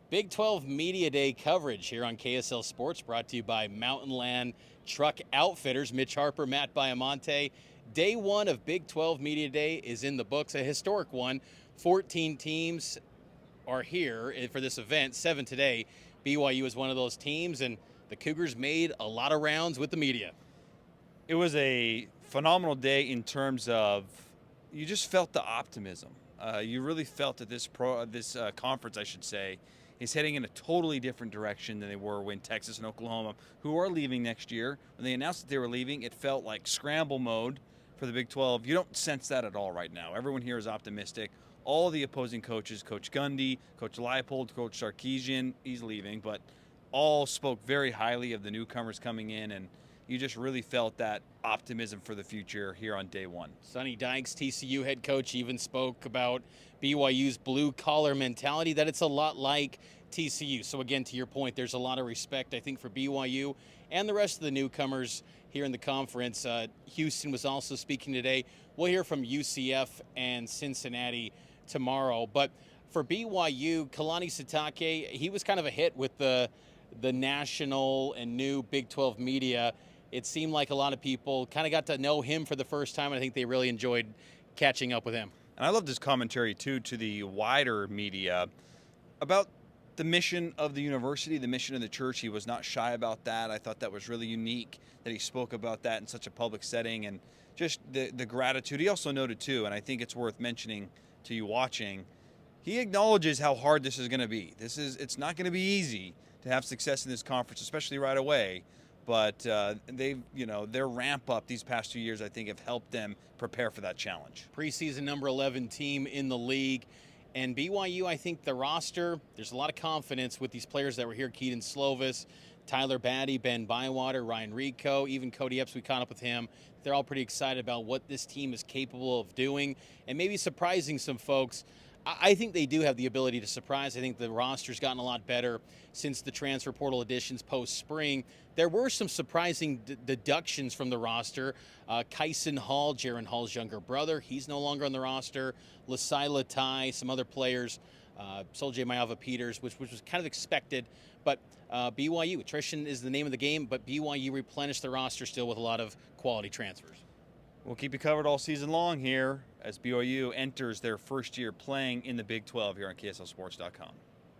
Big 12 Media Day coverage here on KSL Sports, brought to you by Mountain Land Truck Outfitters. Mitch Harper, Matt Baiamonte. Day one of Big 12 Media Day is in the books, a historic one. 14 teams are here for this event, 7 today. BYU is one of those teams, and the Cougars made a lot of rounds with the media. It was a phenomenal day in terms of you just felt the optimism. You really felt that this conference, I should say, is heading in a totally different direction than they were when Texas and Oklahoma, who are leaving next year, when they announced that they were leaving, it felt like scramble mode for the Big 12. You don't sense that at all right now. Everyone here is optimistic. All the opposing coaches, Coach Gundy, Coach Leipold, Coach Sarkisian, he's leaving, but all spoke very highly of the newcomers coming in, and you just really felt that optimism for the future here on day one. Sonny Dykes, TCU head coach, even spoke about BYU's blue-collar mentality, that it's a lot like TCU. So again, to your point, there's a lot of respect, I think, for BYU and the rest of the newcomers here in the conference. Houston was also speaking today. We'll hear from UCF and Cincinnati tomorrow. But for BYU, Kalani Sitake, he was kind of a hit with the national and new Big 12 media. It seemed like a lot of people kind of got to know him for the first time, and I think they really enjoyed catching up with him. And I loved his commentary, too, to the wider media about the mission of the university, the mission of the church. He was not shy about that. I thought that was really unique that he spoke about that in such a public setting, and just the gratitude. He also noted, too, and I think it's worth mentioning to you watching, he acknowledges how hard this is going to be. It's not going to be easy to have success in this conference, especially right away. But their ramp up these past 2 years, I think, have helped them prepare for that challenge. Preseason number 11 team in the league. And BYU, I think the roster, there's a lot of confidence with these players that were here. Keaton Slovis, Tyler Batty, Ben Bywater, Ryan Rico, even Cody Epps, we caught up with him. They're all pretty excited about what this team is capable of doing and maybe surprising some folks. I think they do have the ability to surprise. I think the roster's gotten a lot better since the transfer portal additions post-spring. There were some surprising deductions from the roster. Kyson Hall, Jaron Hall's younger brother, he's no longer on the roster. Lasai Latai, some other players, Soljay Mayava-Peters, which was kind of expected. But BYU, attrition is the name of the game, but BYU replenished the roster still with a lot of quality transfers. We'll keep you covered all season long here as BYU enters their first year playing in the Big 12 here on KSLSports.com.